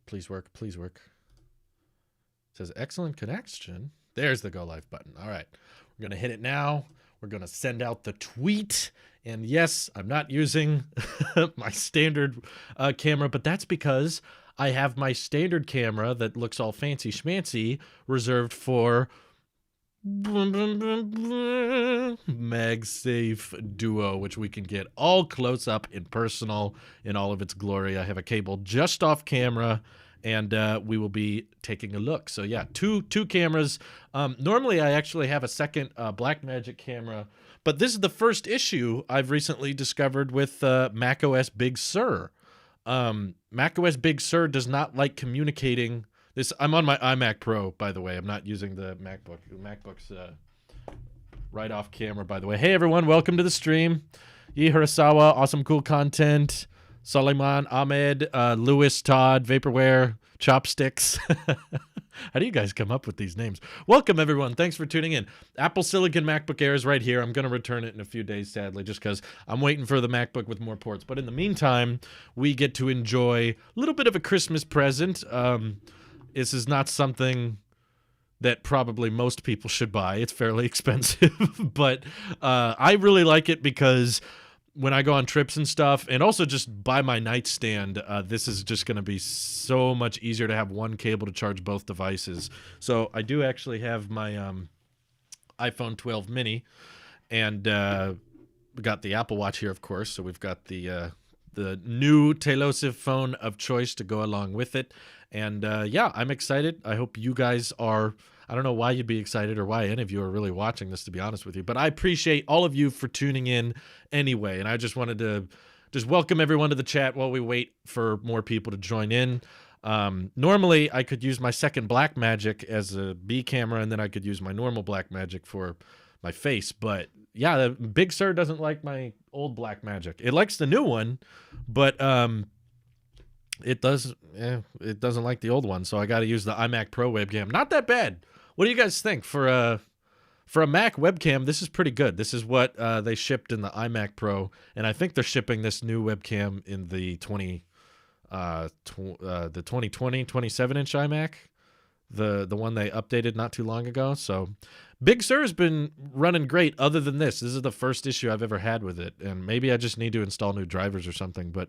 Please work. Please work. It says excellent connection. There's the go live button. All right. We're going to hit it now. We're going to send out the tweet. And yes, I'm not using my standard camera, but that's because I have my standard camera that looks all fancy schmancy reserved for MagSafe Duo, which we can get all close up and personal in all of its glory. I have a cable just off camera, and we will be taking a look. So yeah, two cameras. Normally I actually have a second Blackmagic camera, but this is the first issue I've recently discovered with macOS Big Sur. macOS Big Sur does not like communicating. I'm on my iMac Pro, by the way. I'm not using the MacBook. The MacBook's right off camera, by the way. Hey, everyone. Welcome to the stream. Yi Hirasawa, awesome, cool content. Suleiman, Ahmed, Lewis, Todd, Vaporware, Chopsticks. How do you guys come up with these names? Welcome, everyone. Thanks for tuning in. Apple Silicon MacBook Air is right here. I'm going to return it in a few days, sadly, just because I'm waiting for the MacBook with more ports. But in the meantime, we get to enjoy a little bit of a Christmas present. This is not something that probably most people should buy. It's fairly expensive, but I really like it because when I go on trips and stuff, and also just by my nightstand, this is just going to be so much easier to have one cable to charge both devices. So I do actually have my iPhone 12 mini, and we got the Apple Watch here, of course. So we've got the new Tailosive phone of choice to go along with it. And yeah, I'm excited. I hope you guys are. I don't know why you'd be excited or why any of you are really watching this, to be honest with you. But I appreciate all of you for tuning in anyway. And I just wanted to just welcome everyone to the chat while we wait for more people to join in. Normally, I could use my second Blackmagic as a B camera, and then I could use my normal Blackmagic for my face. But yeah, the Big Sur doesn't like my old Blackmagic. It likes the new one, but it doesn't like the old one. So I got to use the Imac Pro Webcam. Not that bad. What do you guys think for a Mac webcam? This is pretty good. This is what they shipped in the iMac Pro, and I think they're shipping this new webcam in the 2020 27-inch iMac, the one they updated not too long ago. So Big Sur has been running great. Other than this is the first issue I've ever had with it, and maybe I just need to install new drivers or something. But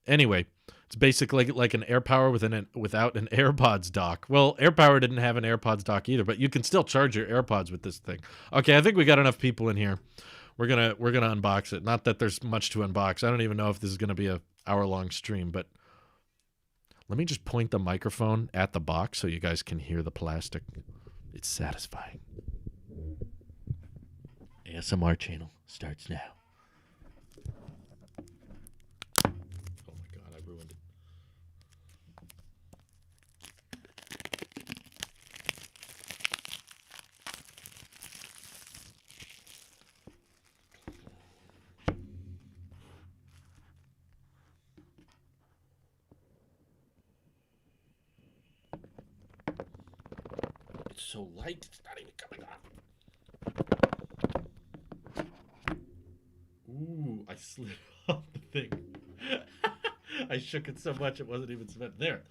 anyway, it's basically like an AirPower without an AirPods dock. Well, AirPower didn't have an AirPods dock either, but you can still charge your AirPods with this thing. Okay, I think we got enough people in here. We're gonna unbox it. Not that there's much to unbox. I don't even know if this is gonna be a hour-long stream, but let me just point the microphone at the box so you guys can hear the plastic. It's satisfying. ASMR channel starts now. So light, it's not even coming off. Ooh, I slid off the thing. I shook it so much it wasn't even cement. There.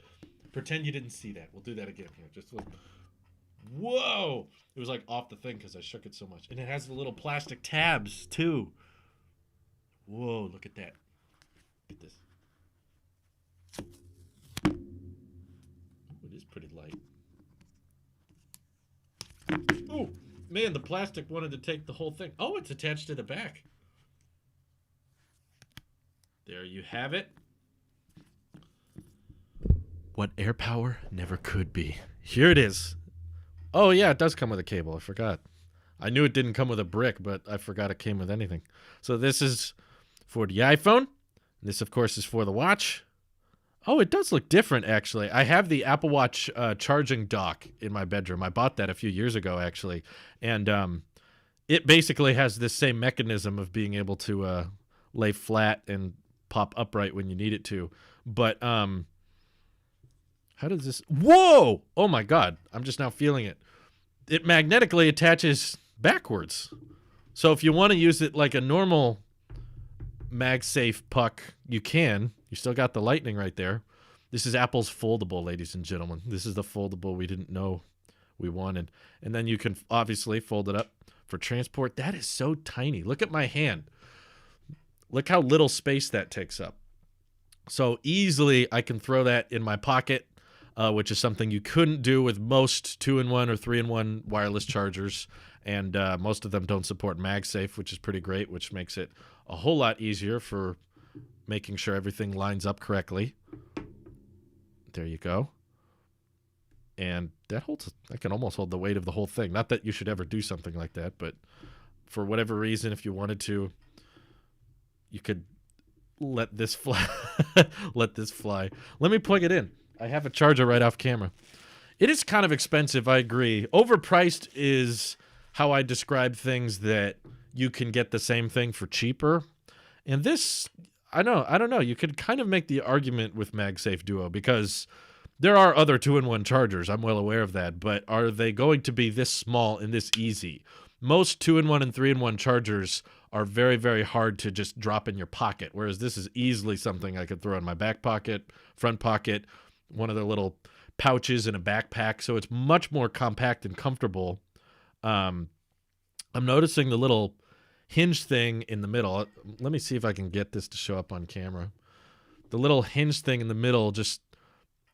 Pretend you didn't see that. We'll do that again here. Just look. Whoa! It was like off the thing because I shook it so much. And it has the little plastic tabs too. Whoa, look at that. Look at this. Ooh, it is pretty light. Oh, man, the plastic wanted to take the whole thing. Oh, it's attached to the back. There you have it. What AirPower never could be. Here it is. Oh, yeah, it does come with a cable. I forgot. I knew it didn't come with a brick, but I forgot it came with anything. So this is for the iPhone. This, of course, is for the watch. Oh, it does look different, actually. I have the Apple Watch charging dock in my bedroom. I bought that a few years ago, actually. And it basically has this same mechanism of being able to lay flat and pop upright when you need it to. But how does this... Whoa! Oh, my God. I'm just now feeling it. It magnetically attaches backwards. So if you want to use it like a normal MagSafe puck, you can. You still got the lightning right there. This is Apple's foldable, ladies and gentlemen. This is the foldable we didn't know we wanted. And then you can obviously fold it up for transport. That is so tiny. Look at my hand. Look how little space that takes up. So easily I can throw that in my pocket, which is something you couldn't do with most 2-in-1 or 3-in-1 wireless chargers. And most of them don't support MagSafe, which is pretty great, which makes it a whole lot easier for making sure everything lines up correctly. There you go. And that holds, I can almost hold the weight of the whole thing. Not that you should ever do something like that, but for whatever reason, if you wanted to, you could let this fly. Let this fly. Let me plug it in. I have a charger right off camera. It is kind of expensive, I agree. Overpriced is how I describe things that you can get the same thing for cheaper. And this, I don't know. You could kind of make the argument with MagSafe Duo because there are other 2-in-1 chargers. I'm well aware of that. But are they going to be this small and this easy? Most 2-in-1 and 3-in-1 chargers are very, very hard to just drop in your pocket, whereas this is easily something I could throw in my back pocket, front pocket, one of the little pouches in a backpack. So it's much more compact and comfortable. I'm noticing the little hinge thing in the middle. Let me see if I can get this to show up on camera. The little hinge thing in the middle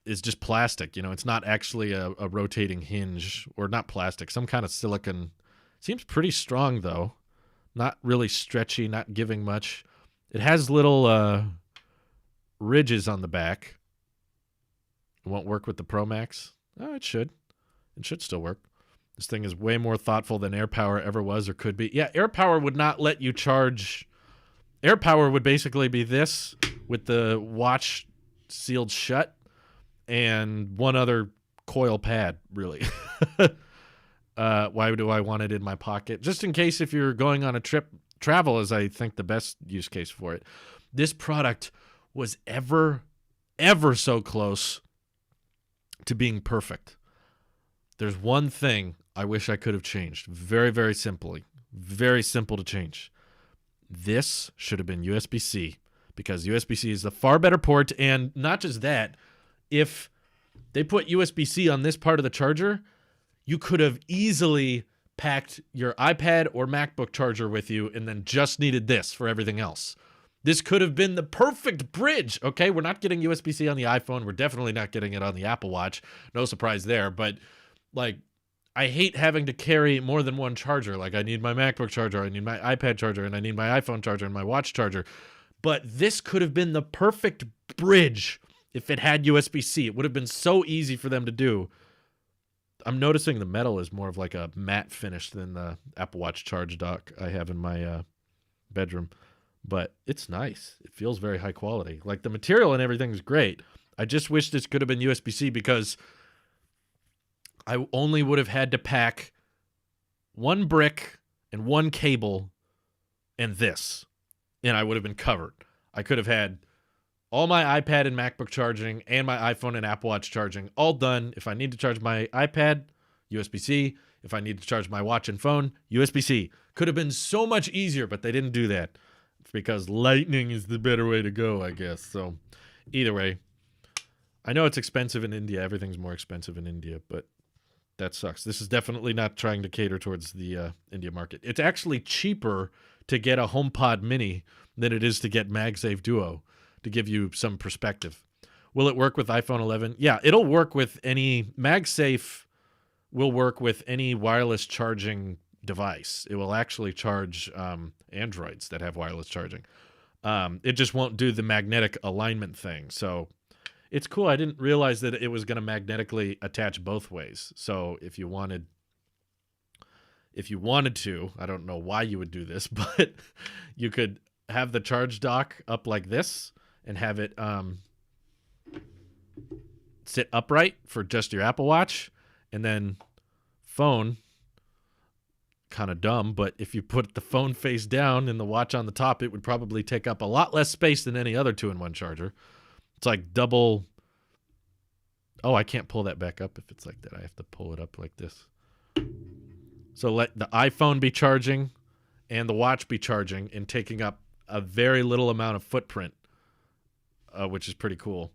is just plastic. You know, it's not actually a rotating hinge, or not plastic, some kind of silicone. Seems pretty strong though. Not really stretchy, not giving much. It has little ridges on the back. It won't work with the Pro Max. Oh, it should. It should still work. This thing is way more thoughtful than AirPower ever was or could be. Yeah, AirPower would not let you charge. AirPower would basically be this with the watch sealed shut and one other coil pad, really. Why do I want it in my pocket? Just in case if you're going on a trip. Travel is, I think, the best use case for it. This product was ever so close to being perfect. There's one thing I wish I could have changed. Very, very simply. Very simple to change. This should have been USB-C because USB-C is the far better port. And not just that, if they put USB-C on this part of the charger, you could have easily packed your iPad or MacBook charger with you and then just needed this for everything else. This could have been the perfect bridge, okay? We're not getting USB-C on the iPhone. We're definitely not getting it on the Apple Watch. No surprise there. But, like, I hate having to carry more than one charger. Like, I need my MacBook charger, I need my iPad charger, and I need my iPhone charger and my watch charger. But this could have been the perfect bridge if it had USB-C. It would have been so easy for them to do. I'm noticing the metal is more of like a matte finish than the Apple Watch charge dock I have in my bedroom. But it's nice. It feels very high quality. Like, the material and everything is great. I just wish this could have been USB-C because I only would have had to pack one brick and one cable and this, and I would have been covered. I could have had all my iPad and MacBook charging and my iPhone and Apple Watch charging all done. If I need to charge my iPad, USB-C. If I need to charge my watch and phone, USB-C. Could have been so much easier, but they didn't do that because Lightning is the better way to go, I guess. So either way, I know it's expensive in India. Everything's more expensive in India, but that sucks. This is definitely not trying to cater towards the India market. It's actually cheaper to get a HomePod Mini than it is to get MagSafe Duo, to give you some perspective. Will it work with iPhone 11? Yeah, it'll work with any. MagSafe will work with any wireless charging device. It will actually charge Androids that have wireless charging. It just won't do the magnetic alignment thing. So it's cool. I didn't realize that it was going to magnetically attach both ways. So if you wanted to, I don't know why you would do this, but you could have the charge dock up like this and have it sit upright for just your Apple Watch, and then phone, kind of dumb, but if you put the phone face down and the watch on the top, it would probably take up a lot less space than any other 2-in-1 charger. It's like double. Oh, I can't pull that back up if it's like that. I have to pull it up like this. So let the iPhone be charging and the watch be charging and taking up a very little amount of footprint which is pretty cool.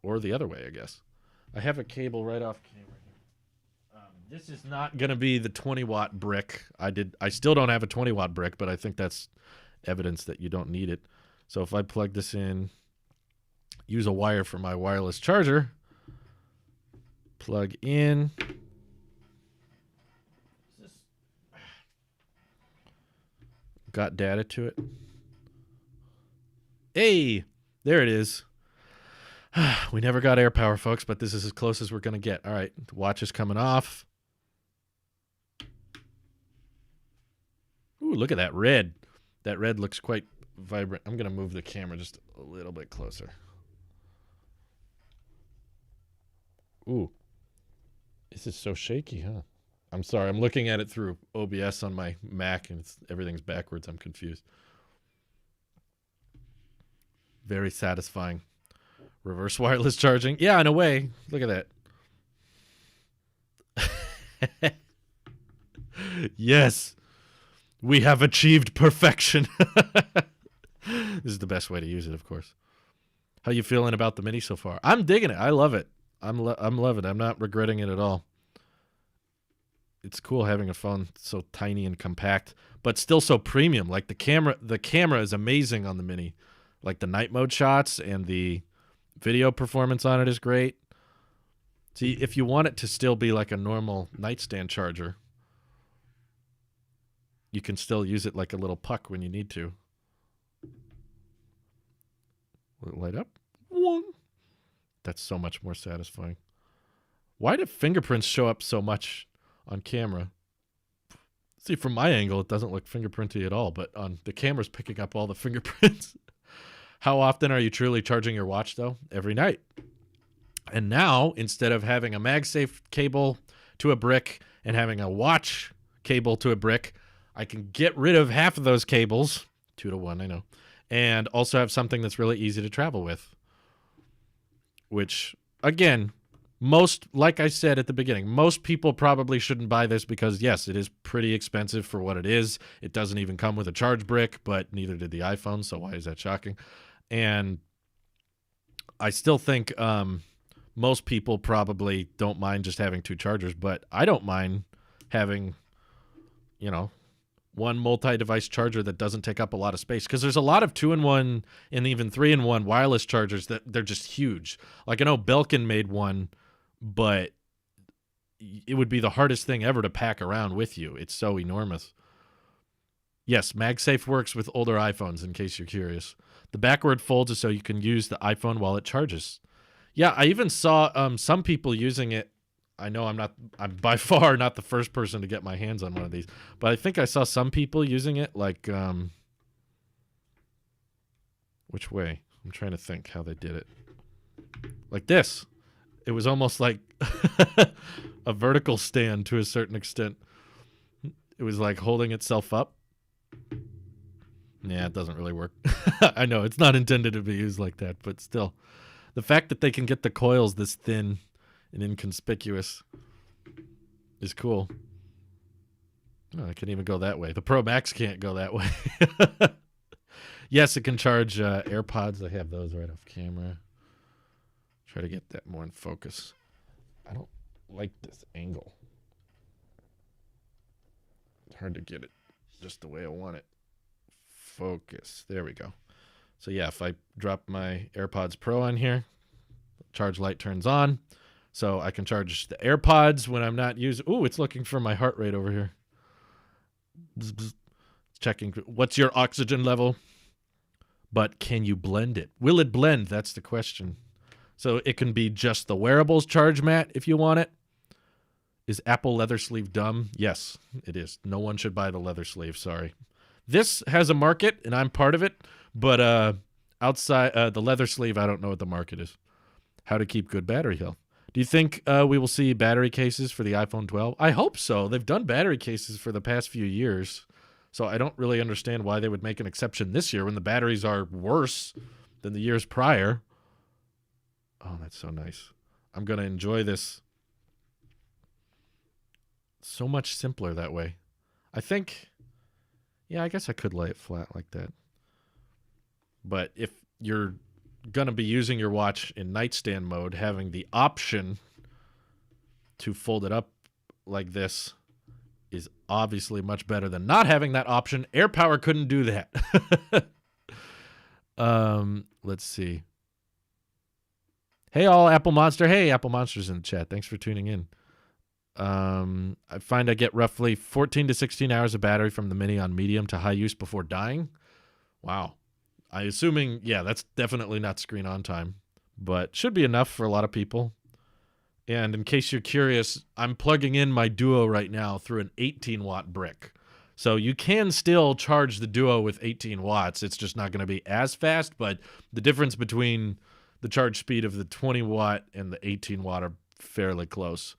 Or the other way, I guess. I have a cable right off camera here. This is not going to be the 20-watt brick. I still don't have a 20-watt brick, but I think that's evidence that you don't need it. So if I plug this in, use a wire for my wireless charger, plug in. Got data to it. Hey, there it is. We never got air power, folks, but this is as close as we're going to get. All right, the watch is coming off. Ooh, look at that red. That red looks quite vibrant. I'm going to move the camera just a little bit closer. Ooh, this is so shaky, huh? I'm sorry. I'm looking at it through OBS on my Mac, and everything's backwards. I'm confused. Very satisfying. Reverse wireless charging. Yeah, in a way. Look at that. Yes. We have achieved perfection. This is the best way to use it, of course. How you feeling about the Mini so far? I'm digging it. I love it. I'm loving it. I'm not regretting it at all. It's cool having a phone so tiny and compact, but still so premium. Like the camera is amazing on the Mini. Like the night mode shots and the video performance on it is great. See, if you want it to still be like a normal nightstand charger, you can still use it like a little puck when you need to. Will it light up? One. That's so much more satisfying. Why do fingerprints show up so much on camera? See, from my angle, it doesn't look fingerprinty at all, but on the camera's picking up all the fingerprints. How often are you truly charging your watch, though? Every night. And now, instead of having a MagSafe cable to a brick and having a watch cable to a brick, I can get rid of half of those cables, 2 to 1, I know, and also have something that's really easy to travel with. Which, again, like I said at the beginning, most people probably shouldn't buy this because, yes, it is pretty expensive for what it is. It doesn't even come with a charge brick, but neither did the iPhone, so why is that shocking? And I still think most people probably don't mind just having 2 chargers, but I don't mind having, one multi-device charger that doesn't take up a lot of space, because there's a lot of 2-in-1 and even 3-in-1 wireless chargers that they're just huge. Like I know Belkin made one, but it would be the hardest thing ever to pack around with you. It's so enormous. Yes, MagSafe works with older iPhones, in case you're curious. The backward folds is so you can use the iPhone while it charges. Yeah, I even saw some people using it. I know I'm by far not the first person to get my hands on one of these, but I think I saw some people using it like, which way? I'm trying to think how they did it. Like this. It was almost like a vertical stand to a certain extent. It was like holding itself up. Yeah, it doesn't really work. I know it's not intended to be used like that, but still. The fact that they can get the coils this thin and inconspicuous is cool. Oh, I can even go that way. The Pro Max can't go that way. Yes, it can charge AirPods. I have those right off camera. Try to get that more in focus. I don't like this angle. It's hard to get it just the way I want it. Focus. There we go. So yeah, if I drop my AirPods Pro on here, charge light turns on. So I can charge the AirPods when I'm not using. Ooh, it's looking for my heart rate over here. Bzz, bzz. Checking. What's your oxygen level? But can you blend it? Will it blend? That's the question. So it can be just the wearables charge mat if you want it. Is Apple leather sleeve dumb? Yes, it is. No one should buy the leather sleeve. Sorry. This has a market, and I'm part of it. But outside the leather sleeve, I don't know what the market is. How to keep good battery health. Do you think we will see battery cases for the iPhone 12? I hope so. They've done battery cases for the past few years. So I don't really understand why they would make an exception this year when the batteries are worse than the years prior. Oh, that's so nice. I'm going to enjoy this. So much simpler that way. I think, yeah, I guess I could lay it flat like that. But if you're going to be using your watch in nightstand mode, having the option to fold it up like this is obviously much better than not having that option. AirPower couldn't do that. Let's see. Hey, all, Apple Monster. Hey, Apple Monster's in the chat. Thanks for tuning in. I find I get roughly 14 to 16 hours of battery from the Mini on medium to high use before dying. Wow. I assuming, yeah, that's definitely not screen on time, but should be enough for a lot of people. And in case you're curious, I'm plugging in my Duo right now through an 18-watt brick. So you can still charge the Duo with 18 watts. It's just not going to be as fast, but the difference between the charge speed of the 20-watt and the 18-watt are fairly close.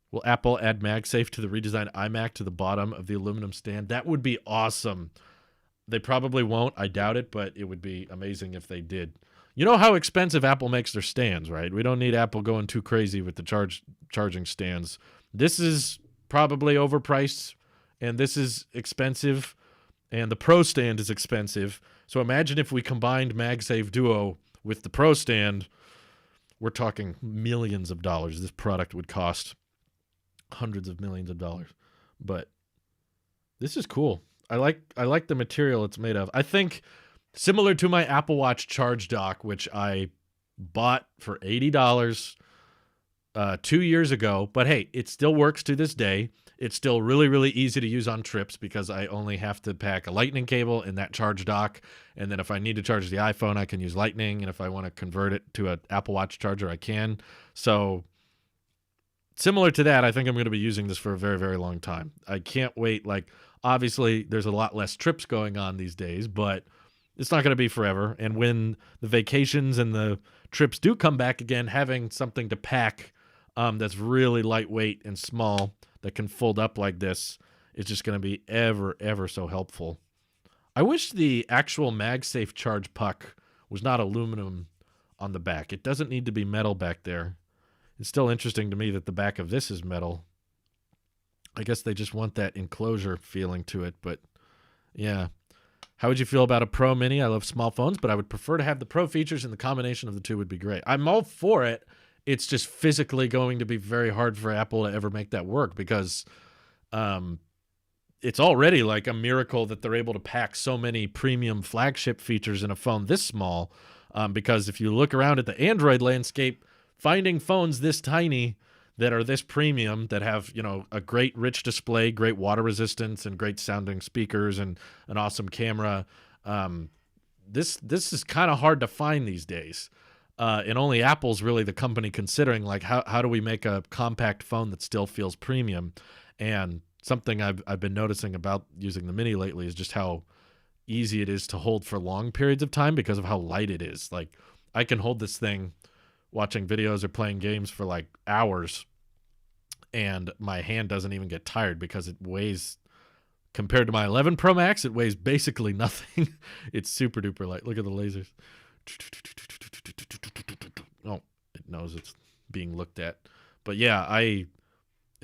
Will Apple add MagSafe to the redesigned iMac to the bottom of the aluminum stand? That would be awesome. They probably won't. I doubt it, but it would be amazing if they did. You know how expensive Apple makes their stands, right? We don't need Apple going too crazy with the charging stands. This is probably overpriced, and this is expensive, and the Pro stand is expensive. So imagine if we combined MagSafe Duo with the Pro stand. We're talking millions of dollars. This product would cost hundreds of millions of dollars. But this is cool. I like the material it's made of. I think similar to my Apple Watch charge dock, which I bought for $80 2 years ago. But hey, it still works to this day. It's still really, really easy to use on trips because I only have to pack a lightning cable in that charge dock. And then if I need to charge the iPhone, I can use lightning. And if I want to convert it to an Apple Watch charger, I can. So similar to that, I think I'm going to be using this for a very, very long time. I can't wait. Like, obviously, there's a lot less trips going on these days, but it's not going to be forever. And when the vacations and the trips do come back again, having something to pack that's really lightweight and small that can fold up like this is just going to be ever, ever so helpful. I wish the actual MagSafe charge puck was not aluminum on the back. It doesn't need to be metal back there. It's still interesting to me that the back of this is metal. I guess they just want that enclosure feeling to it, but yeah. How would you feel about a Pro Mini? I love small phones, but I would prefer to have the Pro features, and the combination of the two would be great. I'm all for it. It's just physically going to be very hard for Apple to ever make that work because it's already like a miracle that they're able to pack so many premium flagship features in a phone this small. Because if you look around at the Android landscape, finding phones this tiny that are this premium, that have, you know, a great rich display, great water resistance, and great sounding speakers, and an awesome camera, this is kind of hard to find these days. And only Apple's really the company considering, like, how do we make a compact phone that still feels premium? And something I've been noticing about using the Mini lately is just how easy it is to hold for long periods of time because of how light it is. Like, I can hold this thing watching videos or playing games for like hours, and my hand doesn't even get tired because it weighs, compared to my 11 Pro Max, it weighs basically nothing. It's super duper light. Look at the lasers. Oh, it knows it's being looked at. But yeah, I've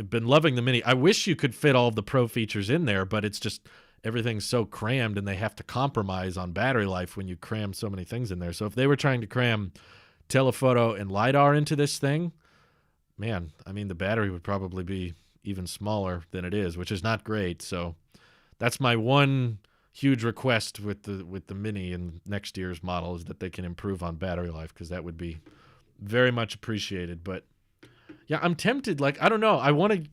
been loving the Mini. I wish you could fit all of the Pro features in there, but it's just everything's so crammed, and they have to compromise on battery life when you cram so many things in there. So if they were trying to cram telephoto and LiDAR into this thing, man, I mean, the battery would probably be even smaller than it is, which is not great. So that's my one huge request with the Mini in next year's model, is that they can improve on battery life, because that would be very much appreciated. But yeah, I'm tempted. Like, I don't know. I want to.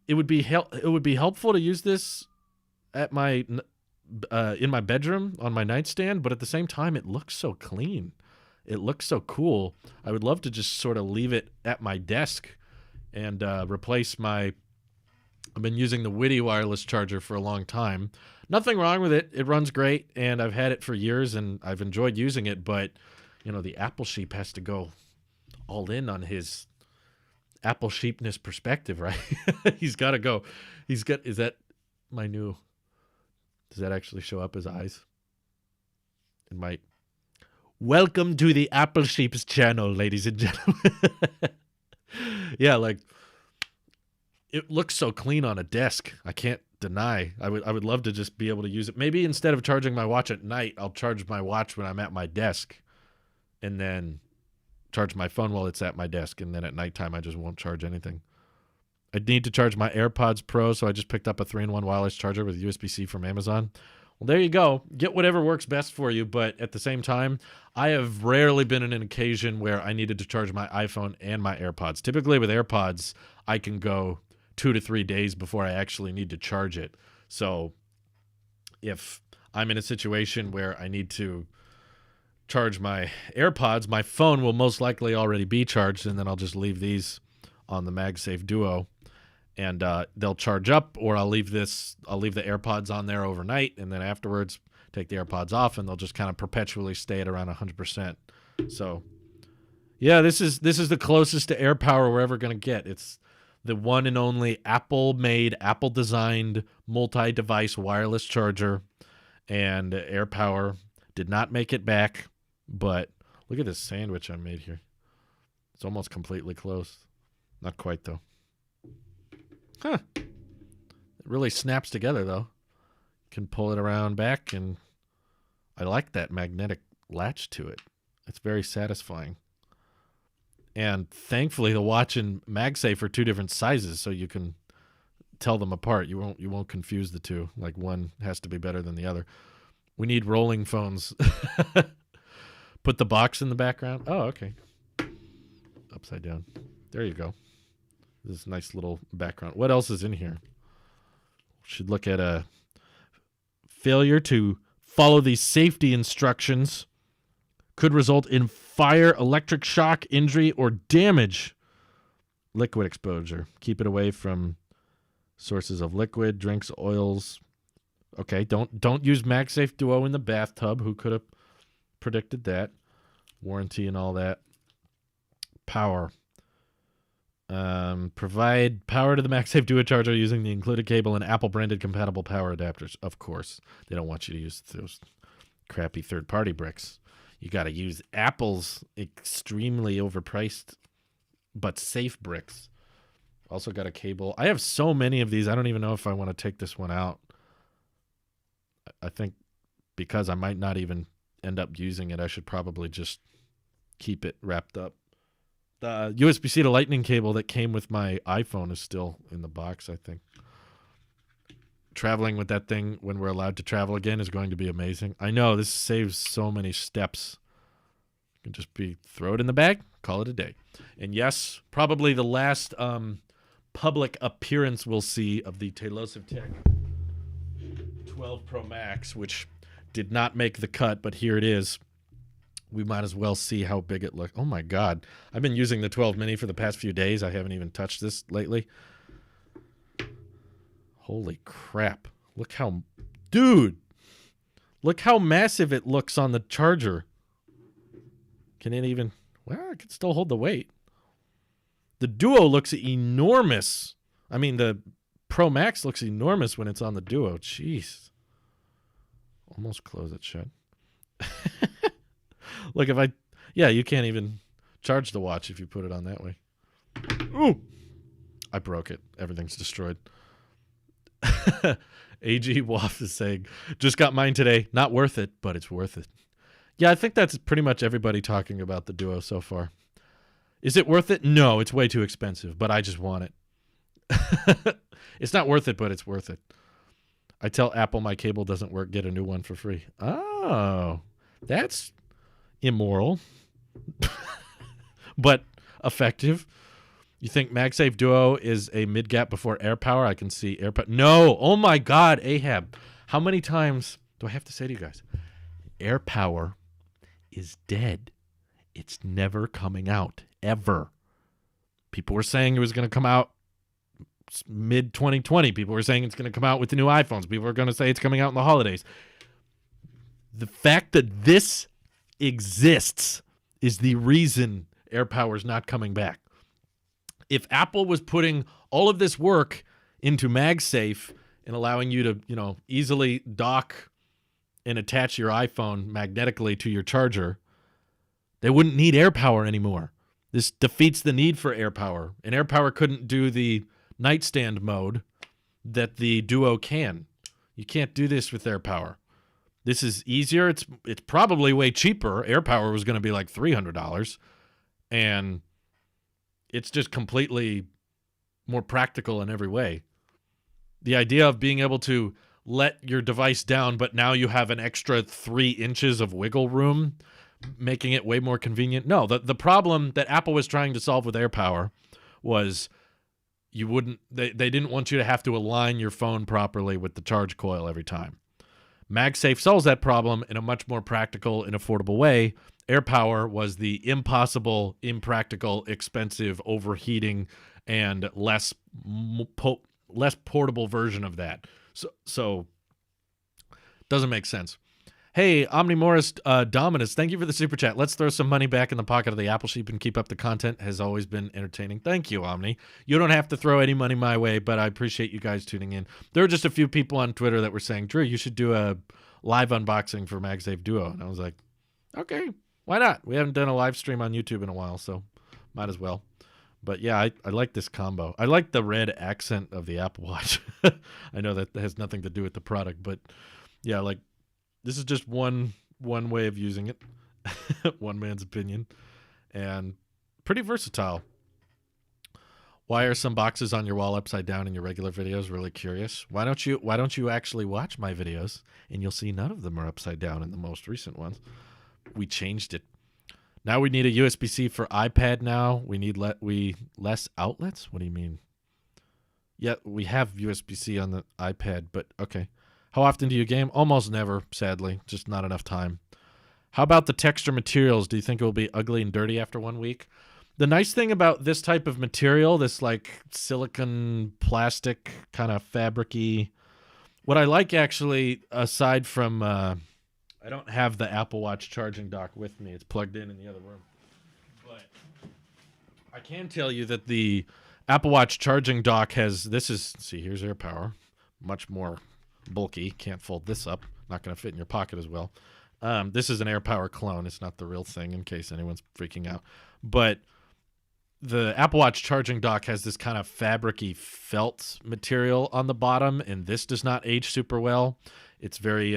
It would be helpful to use this at my in my bedroom on my nightstand, but at the same time, it looks so clean. It looks so cool. I would love to just sort of leave it at my desk and replace my. I've been using the Witty wireless charger for a long time. Nothing wrong with it. It runs great, and I've had it for years, and I've enjoyed using it. But, you know, the Apple sheep has to go all in on his Apple sheepness perspective, right? He's got to go. Is that my new? Does that actually show up as eyes? It might. Welcome to the Apple Sheep's channel, ladies and gentlemen. Yeah, like, it looks so clean on a desk. I can't deny. I would love to just be able to use it. Maybe instead of charging my watch at night, I'll charge my watch when I'm at my desk. and then charge my phone while it's at my desk, and then at nighttime I just won't charge anything. I need to charge my AirPods Pro, so I just picked up a 3-in-1 wireless charger with USB-C from Amazon. Well, there you go. Get whatever works best for you, but at the same time, I have rarely been in an occasion where I needed to charge my iPhone and my AirPods. Typically with AirPods, I can go 2 to 3 days before I actually need to charge it. So if I'm in a situation where I need to charge my AirPods, my phone will most likely already be charged, and then I'll just leave these on the MagSafe Duo, and they'll charge up, or I'll leave the AirPods on there overnight, and then afterwards take the AirPods off, and they'll just kind of perpetually stay at around 100%. So yeah, this is the closest to AirPower we're ever going to get. It's the one and only Apple-made, Apple-designed multi-device wireless charger, and AirPower did not make it back, but look at this sandwich I made here. It's almost completely closed. Not quite, though. Huh. It really snaps together, though. Can pull it around back, and I like that magnetic latch to it. It's very satisfying. And thankfully, the watch and MagSafe are two different sizes, so you can tell them apart. You won't confuse the two. Like one has to be better than the other. We need rolling phones. Put the box in the background. Oh, okay. Upside down. There you go. This nice little background. What else is in here? Should look at a failure to follow these safety instructions could result in fire, electric shock, injury, or damage. Liquid exposure. Keep it away from sources of liquid, drinks, oils. Okay, don't use MagSafe Duo in the bathtub. Who could have predicted that? Warranty and all that. Power. Provide power to the MagSafe Duo charger using the included cable and Apple-branded compatible power adapters. Of course. They don't want you to use those crappy third-party bricks. You got to use Apple's extremely overpriced but safe bricks. Also got a cable. I have so many of these, I don't even know if I want to take this one out. I think because I might not even end up using it, I should probably just keep it wrapped up. The USB-C to Lightning cable that came with my iPhone is still in the box, I think. Traveling with that thing when we're allowed to travel again is going to be amazing. I know, this saves so many steps. You can just throw it in the bag, call it a day. And yes, probably the last public appearance we'll see of the Tailosive Tech 12 Pro Max, which did not make the cut, but here it is. We might as well see how big it looks. Oh my God. I've been using the 12 mini for the past few days. I haven't even touched this lately. Holy crap. Look how, dude, look how massive it looks on the charger. Can it even, well, it can still hold the weight. The Duo looks enormous. I mean, the Pro Max looks enormous when it's on the Duo. Jeez. Almost close it shut. Look, if yeah, you can't even charge the watch if you put it on that way. Ooh, I broke it. Everything's destroyed. AG Waff is saying, just got mine today. Not worth it, but it's worth it. Yeah, I think that's pretty much everybody talking about the Duo so far. Is it worth it? No, it's way too expensive, but I just want it. It's not worth it, but it's worth it. I tell Apple my cable doesn't work, get a new one for free. Oh, that's immoral, but effective. You think MagSafe Duo is a mid-gap before AirPower? I can see AirPower. No! Oh my God, Ahab. How many times do I have to say to you guys? AirPower is dead. It's never coming out, ever. People were saying it was going to come out mid-2020. People were saying it's going to come out with the new iPhones. People were going to say it's coming out in the holidays. The fact that this exists is the reason AirPower is not coming back. If Apple was putting all of this work into MagSafe and allowing you to, easily dock and attach your iPhone magnetically to your charger, they wouldn't need AirPower anymore. This defeats the need for AirPower. And AirPower couldn't do the nightstand mode that the Duo can. You can't do this with AirPower. This is easier. It's probably way cheaper. AirPower was going to be like $300, and it's just completely more practical in every way. The idea of being able to let your device down, but now you have an extra 3 inches of wiggle room, making it way more convenient. No, the problem that Apple was trying to solve with AirPower was they didn't want you to have to align your phone properly with the charge coil every time. MagSafe solves that problem in a much more practical and affordable way. AirPower was the impossible, impractical, expensive, overheating, and less portable version of that. So doesn't make sense. Hey, Omnimorris Dominus, thank you for the super chat. Let's throw some money back in the pocket of the Apple Sheep and keep up the content. Has always been entertaining. Thank you, Omni. You don't have to throw any money my way, but I appreciate you guys tuning in. There were just a few people on Twitter that were saying, Drew, you should do a live unboxing for MagSafe Duo. And I was like, okay, why not? We haven't done a live stream on YouTube in a while, so might as well. But yeah, I like this combo. I like the red accent of the Apple Watch. I know that has nothing to do with the product, but yeah, like, this is just one way of using it. One man's opinion. And pretty versatile. Why are some boxes on your wall upside down in your regular videos? Really curious. Why don't you actually watch my videos and you'll see none of them are upside down in the most recent ones. We changed it. Now we need a USB-C for iPad now. We need less outlets? What do you mean? Yeah, we have USB-C on the iPad, but okay. How often do you game? Almost never, sadly. Just not enough time. How about the texture materials? Do you think it will be ugly and dirty after 1 week? The nice thing about this type of material, this like silicon plastic kind of fabric-y, what I like actually, aside from, I don't have the Apple Watch charging dock with me. It's plugged in the other room. But I can tell you that the Apple Watch charging dock has, see, here's AirPower. Much more bulky. Can't fold this up. Not going to fit in your pocket as well. This is an AirPower clone. It's not the real thing in case anyone's freaking out. But the Apple Watch charging dock has this kind of fabric-y felt material on the bottom, and this does not age super well. It's very,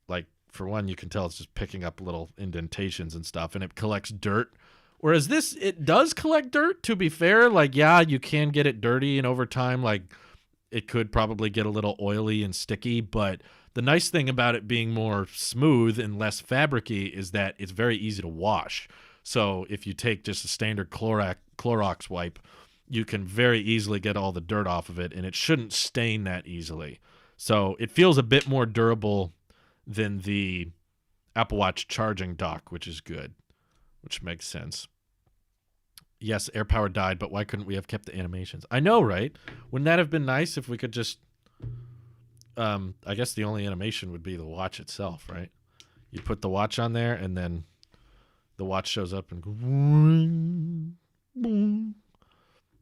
like, for one, you can tell it's just picking up little indentations and stuff, and it collects dirt. Whereas this, it does collect dirt, to be fair. Like, yeah, you can get it dirty, and over time, like, it could probably get a little oily and sticky, but the nice thing about it being more smooth and less fabric-y is that it's very easy to wash. So if you take just a standard Clorox wipe, you can very easily get all the dirt off of it, and it shouldn't stain that easily. So it feels a bit more durable than the Apple Watch charging dock, which is good, which makes sense. Yes, AirPower died, but why couldn't we have kept the animations? I know, right? Wouldn't that have been nice if we could just... I guess the only animation would be the watch itself, right? You put the watch on there, and then the watch shows up and goes...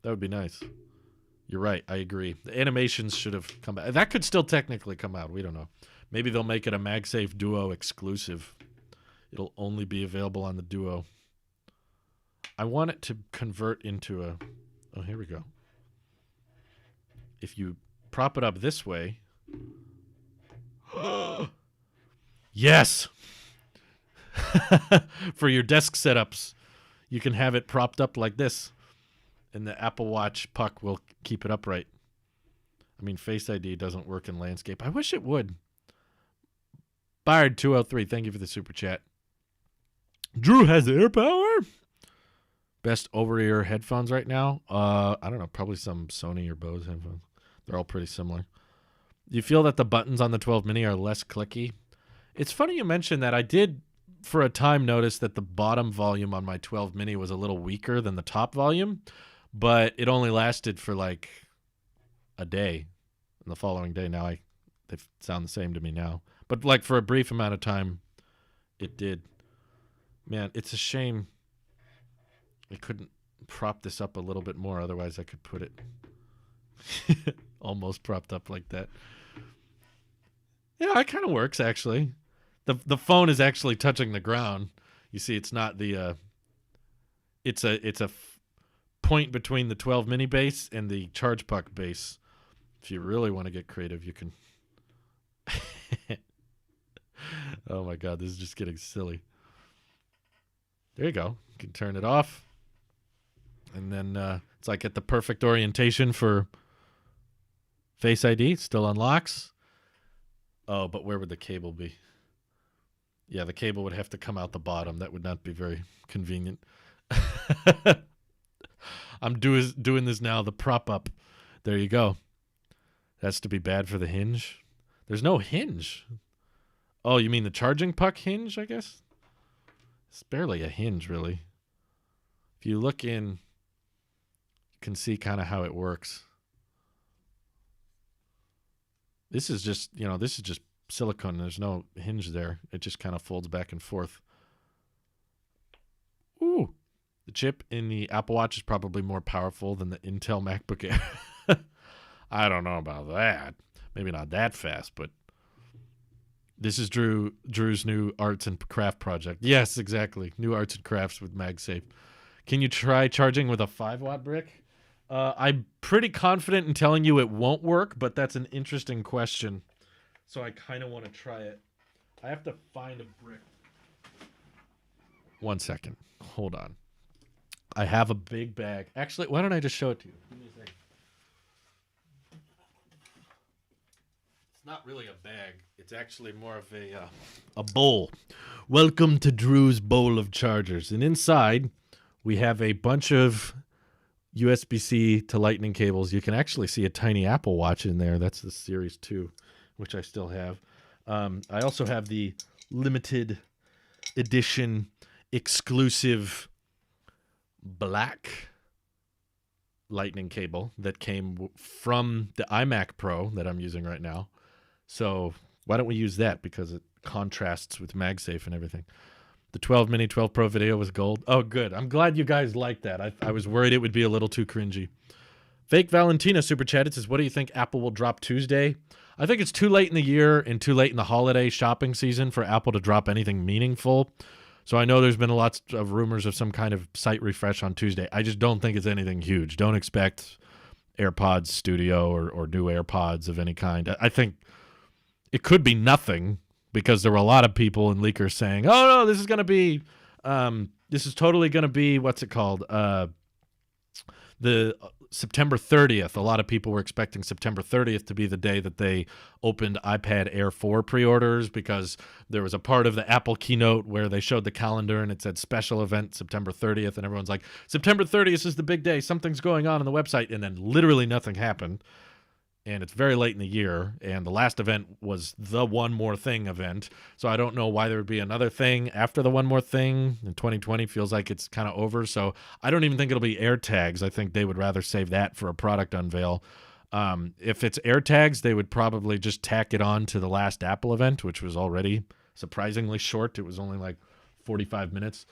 That would be nice. You're right. I agree. The animations should have come back. That could still technically come out. We don't know. Maybe they'll make it a MagSafe Duo exclusive. It'll only be available on the Duo. I want it to convert into a... Oh, here we go. If you prop it up this way... Yes! For your desk setups, you can have it propped up like this, and the Apple Watch puck will keep it upright. I mean, Face ID doesn't work in landscape. I wish it would. Byard203, thank you for the super chat. Drew has AirPower? Best over-ear headphones right now? I don't know, probably some Sony or Bose headphones. They're all pretty similar. Do you feel that the buttons on the 12 mini are less clicky? It's funny you mention that. I did, for a time, notice that the bottom volume on my 12 mini was a little weaker than the top volume, but it only lasted for like a day. And the following day, now they sound the same to me now. But like for a brief amount of time, it did. Man, it's a shame I couldn't prop this up a little bit more. Otherwise, I could put it almost propped up like that. Yeah, it kind of works, actually. The phone is actually touching the ground. You see, it's not the... it's a point between the 12 mini base and the charge puck base. If you really want to get creative, you can... Oh my God, this is just getting silly. There you go. You can turn it off. And then it's like at the perfect orientation for Face ID. It still unlocks. Oh, but where would the cable be? Yeah, the cable would have to come out the bottom. That would not be very convenient. I'm doing this now, the prop up. There you go. That's to be bad for the hinge. There's no hinge. Oh, you mean the charging puck hinge, I guess? It's barely a hinge, really. If you look in, you can see kind of how it works. This is just, this is just silicone. There's no hinge there. It just kind of folds back and forth. Ooh. The chip in the Apple Watch is probably more powerful than the Intel MacBook Air. I don't know about that. Maybe not that fast, but this is Drew's new arts and craft project. Yes, exactly. New arts and crafts with MagSafe. Can you try charging with a 5-watt brick? I'm pretty confident in telling you it won't work, but that's an interesting question. So I kind of want to try it. I have to find a brick. 1 second. Hold on. I have a big bag. Actually, why don't I just show it to you? Give me a second. It's not really a bag. It's actually more of a bowl. Welcome to Drew's bowl of chargers. And inside, we have a bunch of USB-C to lightning cables. You can actually see a tiny Apple Watch in there. That's the Series 2, which I still have. I also have the limited edition exclusive black lightning cable that came from the iMac Pro that I'm using right now. So why don't we use that, because it contrasts with MagSafe and everything. The 12 Mini 12 Pro video was gold. Oh, good. I'm glad you guys liked that. I was worried it would be a little too cringy. Fake Valentina super chat. It says, what do you think Apple will drop Tuesday? I think it's too late in the year and too late in the holiday shopping season for Apple to drop anything meaningful. So I know there's been lots of rumors of some kind of site refresh on Tuesday. I just don't think it's anything huge. Don't expect AirPods Studio or new AirPods of any kind. I think it could be nothing, because there were a lot of people and leakers saying, oh, no, this is going to be, this is totally going to be, what's it called? The September 30th. A lot of people were expecting September 30th to be the day that they opened iPad Air 4 pre-orders, because there was a part of the Apple keynote where they showed the calendar and it said special event September 30th. And everyone's like, September 30th is the big day. Something's going on the website. And then literally nothing happened. And it's very late in the year, and the last event was the One More Thing event. So I don't know why there would be another thing after the One More Thing. In 2020 feels like it's kind of over. So I don't even think it'll be AirTags. I think they would rather save that for a product unveil. If it's AirTags, they would probably just tack it on to the last Apple event, which was already surprisingly short. It was only like 45 minutes.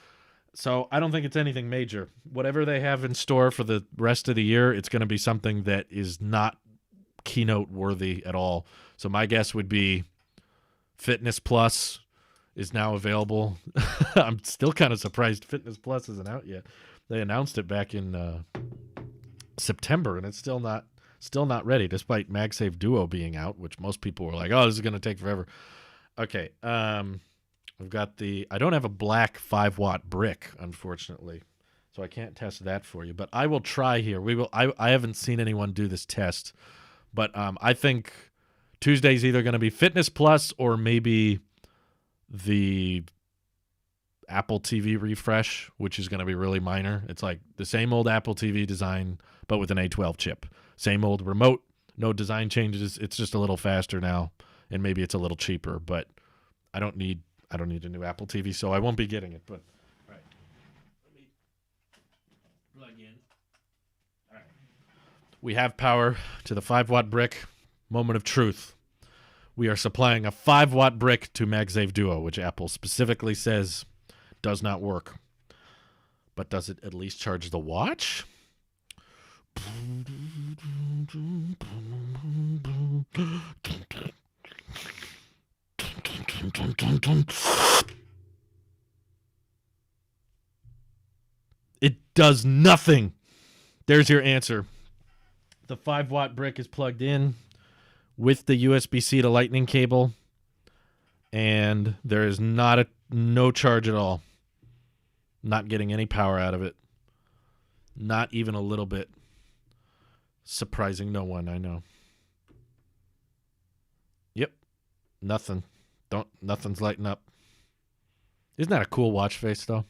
So I don't think it's anything major. Whatever they have in store for the rest of the year, it's going to be something that is not keynote worthy at all. So my guess would be Fitness Plus is now available. I'm still kind of surprised Fitness Plus isn't out yet. They announced it back in September, and it's still not ready, despite MagSafe Duo being out, which most people were like, oh, this is going to take forever. Okay. I've got I don't have a black 5-watt brick, unfortunately, so I can't test that for you, but I will try here. I haven't seen anyone do this test. But I think Tuesday's either going to be Fitness Plus or maybe the Apple TV refresh, which is going to be really minor. It's like the same old Apple TV design, but with an A12 chip. Same old remote, no design changes. It's just a little faster now, and maybe it's a little cheaper. But I don't need a new Apple TV, so I won't be getting it. But all right, let me plug in. All right. We have power to the 5-watt brick. Moment of truth. We are supplying a 5-watt brick to MagSafe Duo, which Apple specifically says does not work. But does it at least charge the watch? It does nothing. There's your answer. The 5-watt brick is plugged in with the USB-C to lightning cable, and there is no charge at all. Not getting any power out of it. Not even a little bit. Surprising no one, I know. Yep. Nothing. Nothing's lighting up. Isn't that a cool watch face, though?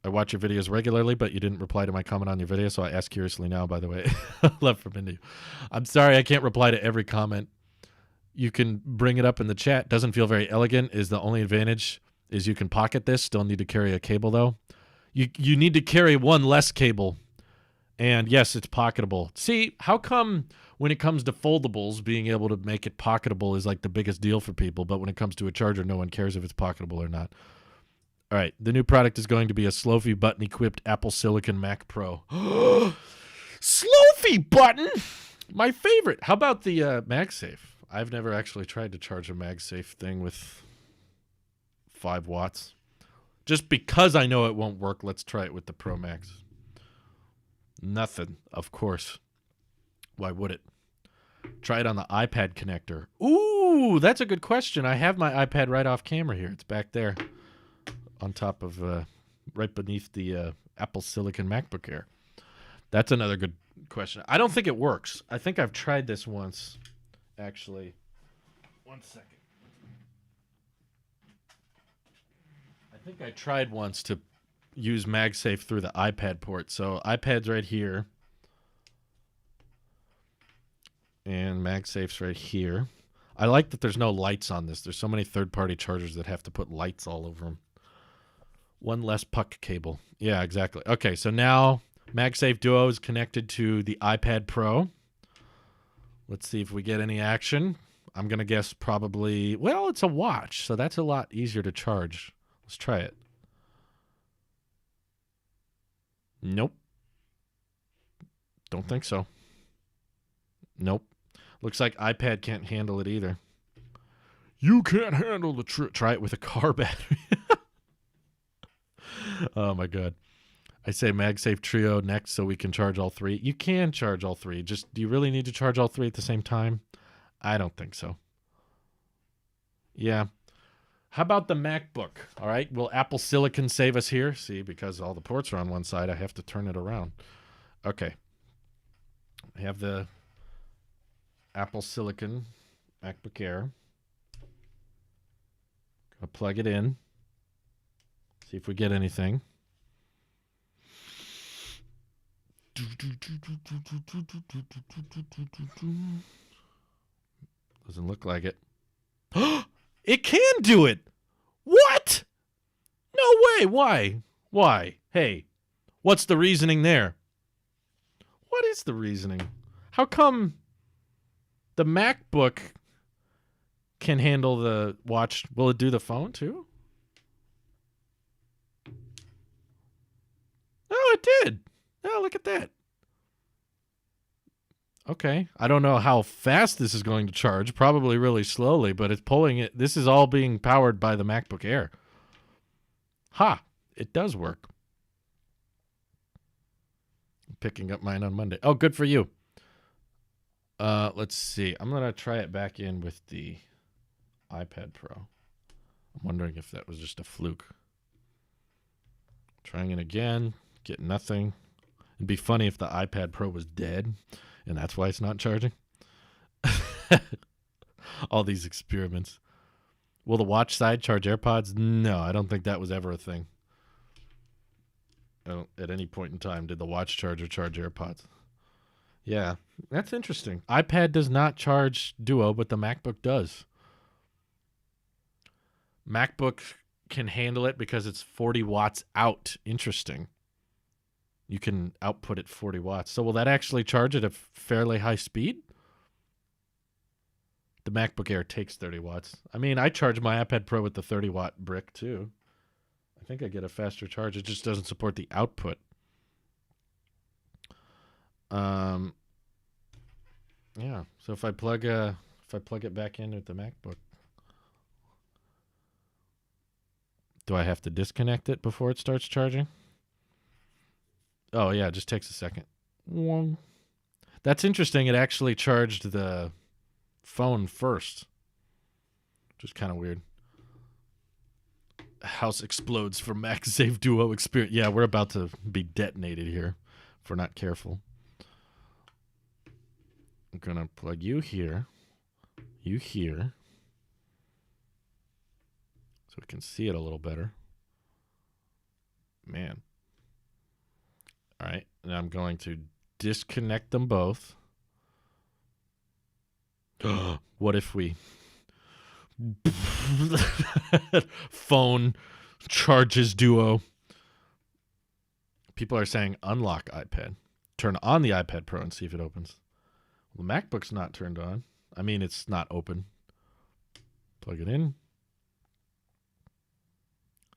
I watch your videos regularly, but you didn't reply to my comment on your video, so I ask curiously now, by the way. Love from India. I'm sorry I can't reply to every comment. You can bring it up in the chat. Doesn't feel very elegant is the only advantage is you can pocket this. Still need to carry a cable, though. You need to carry one less cable. And, yes, it's pocketable. See, how come when it comes to foldables, being able to make it pocketable is like the biggest deal for people, but when it comes to a charger, no one cares if it's pocketable or not. All right, the new product is going to be a Slofi button-equipped Apple Silicon Mac Pro. Slofi button? My favorite. How about the MagSafe? I've never actually tried to charge a MagSafe thing with 5 watts. Just because I know it won't work, let's try it with the Pro Max. Nothing, of course. Why would it? Try it on the iPad connector. Ooh, that's a good question. I have my iPad right off camera here. It's back there on top of, right beneath the Apple Silicon MacBook Air. That's another good question. I don't think it works. I think I've tried this once, actually. 1 second. I think I tried once to use MagSafe through the iPad port. So iPad's right here. And MagSafe's right here. I like that there's no lights on this. There's so many third-party chargers that have to put lights all over them. One less puck cable. Yeah, exactly. Okay, so now MagSafe Duo is connected to the iPad Pro. Let's see if we get any action. I'm going to guess probably... Well, it's a watch, so that's a lot easier to charge. Let's try it. Nope. Don't think so. Nope. Looks like iPad can't handle it either. You can't handle the try it with a car battery. Oh my god. I say MagSafe Trio next so we can charge all 3. You can charge all 3. Just do you really need to charge all 3 at the same time? I don't think so. Yeah. How about the MacBook? All right. Will Apple Silicon save us here? See, because all the ports are on one side, I have to turn it around. Okay. I have the Apple Silicon MacBook Air. Gonna plug it in. See if we get anything. Doesn't look like it. It can do it! What? No way! Why? Why? Hey, what's the reasoning there? What is the reasoning? How come the MacBook can handle the watch? Will it do the phone too? Oh, it did. Oh, look at that. Okay. I don't know how fast this is going to charge. Probably really slowly, but it's pulling it. This is all being powered by the MacBook Air. Ha! It does work. I'm picking up mine on Monday. Oh, good for you. Let's see. I'm going to try it back in with the iPad Pro. I'm wondering if that was just a fluke. Trying it again. Get nothing. It'd be funny if the iPad Pro was dead, and that's why it's not charging. All these experiments. Will the watch side charge AirPods? No, I don't think that was ever a thing. At any point in time, did the watch charger charge AirPods? Yeah, that's interesting. iPad does not charge Duo, but the MacBook does. MacBook can handle it because it's 40 watts out. Interesting. You can output at 40 watts. So will that actually charge at a fairly high speed? The MacBook Air takes 30 watts. I mean, I charge my iPad Pro with the 30-watt brick, too. I think I get a faster charge. It just doesn't support the output. Yeah. So if I plug it back in with the MacBook, do I have to disconnect it before it starts charging? Oh, yeah, it just takes a second. That's interesting. It actually charged the phone first. which is kind of weird. House explodes from MagSafe Duo experience. Yeah, we're about to be detonated here if we're not careful. I'm going to plug you here, so we can see it a little better. Man. All right, and I'm going to disconnect them both. What if we... phone charges Duo. People are saying unlock iPad. Turn on the iPad Pro and see if it opens. Well, the MacBook's not turned on. I mean, it's not open. Plug it in.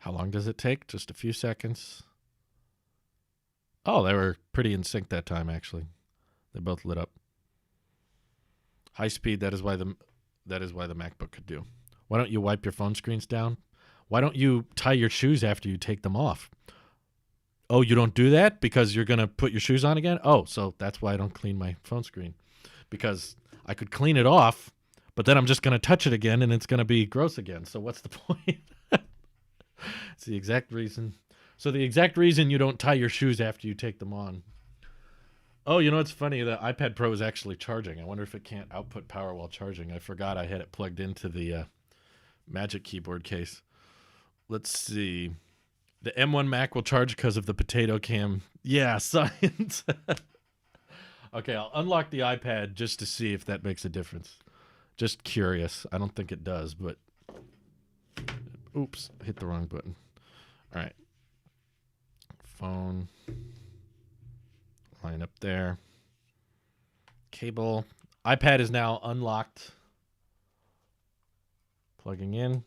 How long does it take? Just a few seconds. Oh, they were pretty in sync that time, actually. They both lit up. High speed, that is why the MacBook could do. Why don't you wipe your phone screens down? Why don't you tie your shoes after you take them off? Oh, you don't do that because you're going to put your shoes on again? Oh, so that's why I don't clean my phone screen. Because I could clean it off, but then I'm just going to touch it again and it's going to be gross again. So what's the point? It's the exact reason. So the exact reason you don't tie your shoes after you take them on. Oh, you know what's funny? The iPad Pro is actually charging. I wonder if it can't output power while charging. I forgot I had it plugged into the Magic Keyboard case. Let's see. The M1 Mac will charge because of the potato cam. Yeah, science. Okay, I'll unlock the iPad just to see if that makes a difference. Just curious. I don't think it does, but... Oops, hit the wrong button. All right. Phone. Line up there. Cable. iPad is now unlocked. Plugging in.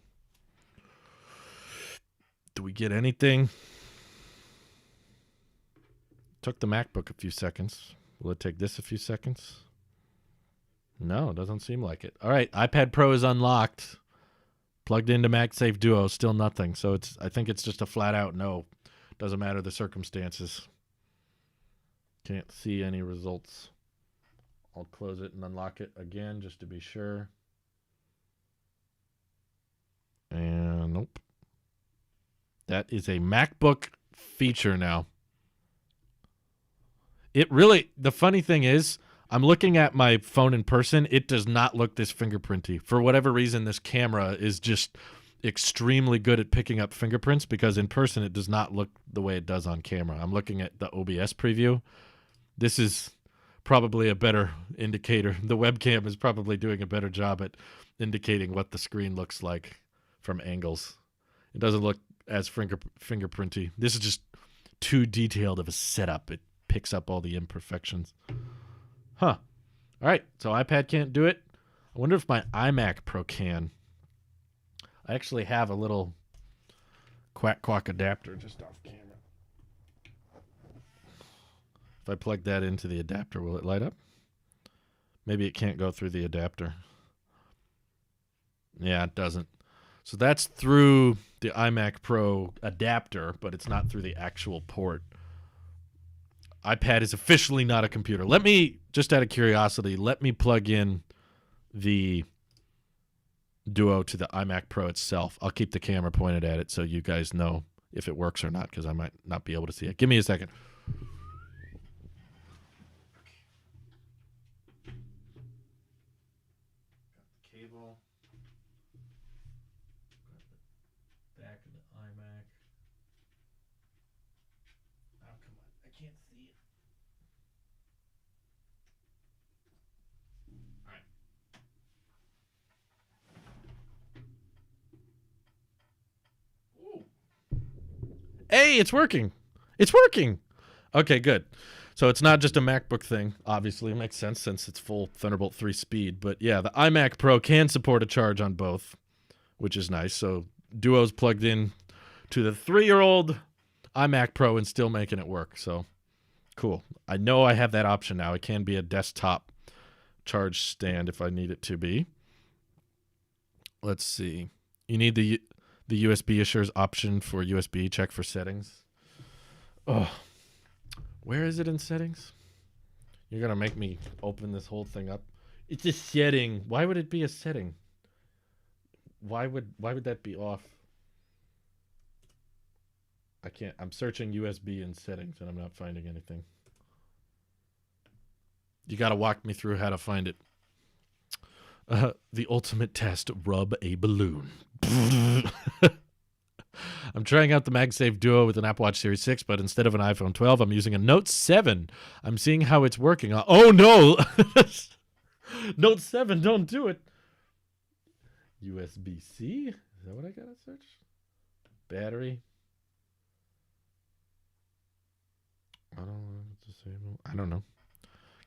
Do we get anything? Took the MacBook a few seconds. Will it take this a few seconds? No, it doesn't seem like it. All right, iPad Pro is unlocked. Plugged into MagSafe Duo, still nothing. So I think it's just a flat out no. Doesn't matter the circumstances. Can't see any results. I'll close it and unlock it again just to be sure. And nope. That is a MacBook feature now. It really, the funny thing is, I'm looking at my phone in person. It does not look this fingerprinty. For whatever reason, this camera is just extremely good at picking up fingerprints because in person it does not look the way it does on camera. I'm looking at the OBS preview. This is probably a better indicator. The webcam is probably doing a better job at indicating what the screen looks like from angles. It doesn't look as fingerprinty. This is just too detailed of a setup. It picks up all the imperfections. Huh. All right, so iPad can't do it. I wonder if my Imac Pro can. I actually have a little quack adapter just off camera. If I plug that into the adapter, will it light up? Maybe it can't go through the adapter. Yeah, it doesn't. So that's through the iMac Pro adapter, but it's not through the actual port. iPad is officially not a computer. Let me, just out of curiosity, let me plug in the Duo to the iMac Pro itself. I'll keep the camera pointed at it so you guys know if it works or not, because I might not be able to see it. Give me a second. Cable. Back of the iMac. Oh, come on. I can't see it. All right. Ooh. Hey, it's working. It's working. Okay, good. So it's not just a MacBook thing. Obviously, it makes sense since it's full Thunderbolt 3 speed. But yeah, the iMac Pro can support a charge on both, which is nice. So Duo's plugged in to the 3-year-old iMac Pro and still making it work. So cool. I know I have that option now. It can be a desktop charge stand if I need it to be. Let's see. You need the USB assures option for USB. Check for settings. Oh, where is it in settings? You're going to make me open this whole thing up. It's a setting. Why would it be a setting? why would that be off? I can't. I'm searching USB in settings and I'm not finding anything. You got to walk me through how to find it. The ultimate test: rub a balloon. I'm trying out the MagSafe Duo with an Apple Watch Series 6, but instead of an iPhone 12, I'm using a Note 7. I'm seeing how it's working. Oh no! Note 7, don't do it. USB-C? Is that what I gotta search? Battery. I don't know.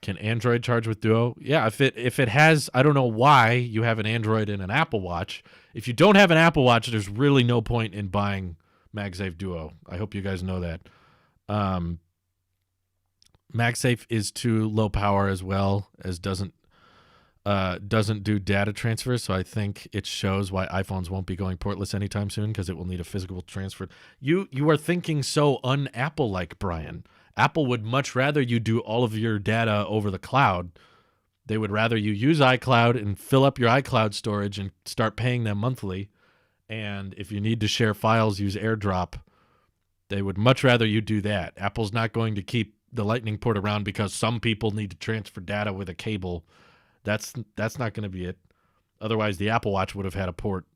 Can Android charge with Duo? Yeah, if it has, I don't know why you have an Android and an Apple Watch. If you don't have an Apple Watch, there's really no point in buying MagSafe Duo. I hope you guys know that. MagSafe is too low power as well as doesn't do data transfer, so I think it shows why iPhones won't be going portless anytime soon because it will need a physical transfer. You are thinking so un-Apple-like, Brian. Apple would much rather you do all of your data over the cloud. They would rather you use iCloud and fill up your iCloud storage and start paying them monthly. And if you need to share files, use AirDrop. They would much rather you do that. Apple's not going to keep the Lightning port around because some people need to transfer data with a cable. That's not going to be it. Otherwise, the Apple Watch would have had a port.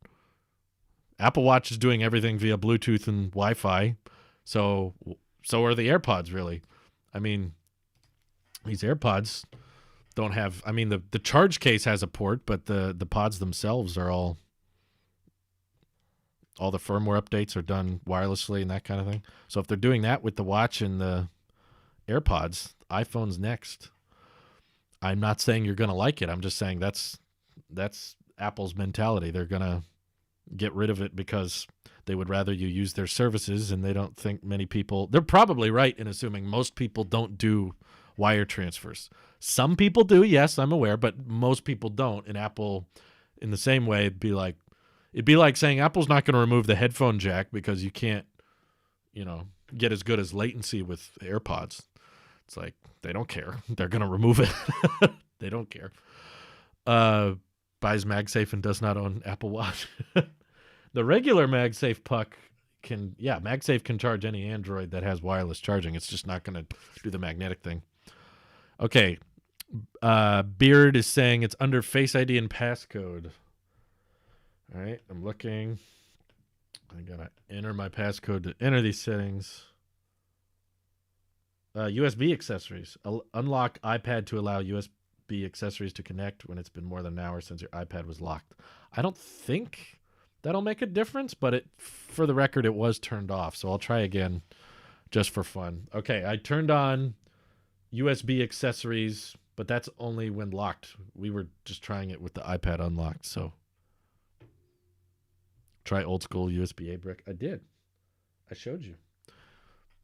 Apple Watch is doing everything via Bluetooth and Wi-Fi. So are the AirPods, really. I mean, these AirPods don't have... I mean, the charge case has a port, but the pods themselves are all the firmware updates are done wirelessly and that kind of thing. So if they're doing that with the watch and the AirPods, iPhone's next. I'm not saying you're going to like it. I'm just saying that's Apple's mentality. They're going to get rid of it because they would rather you use their services, and they don't think many people... They're probably right in assuming most people don't do wire transfers. Some people do, yes, I'm aware, but most people don't. And Apple, in the same way, it'd be like saying Apple's not going to remove the headphone jack because you can't, get as good as latency with AirPods. It's like, they don't care. They're going to remove it. They don't care. Buys MagSafe and does not own Apple Watch. The regular MagSafe puck MagSafe can charge any Android that has wireless charging. It's just not going to do the magnetic thing. Okay. Beard is saying it's under Face ID and passcode. All right. I'm looking. I got to enter my passcode to enter these settings. USB accessories. Unlock iPad to allow USB accessories to connect when it's been more than an hour since your iPad was locked. I don't think that'll make a difference, but for the record, it was turned off. So I'll try again just for fun. Okay, I turned on USB accessories, but that's only when locked. We were just trying it with the iPad unlocked. So try old school USB-A brick. I did. I showed you.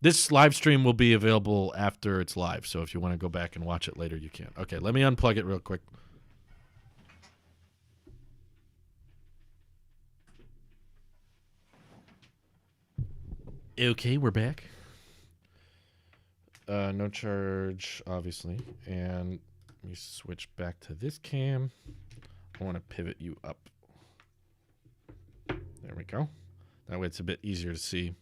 This live stream will be available after it's live, so if you want to go back and watch it later, you can. Okay, let me unplug it real quick. Okay, we're back. No charge, obviously. And let me switch back to this cam. I want to pivot you up. There we go. That way it's a bit easier to see.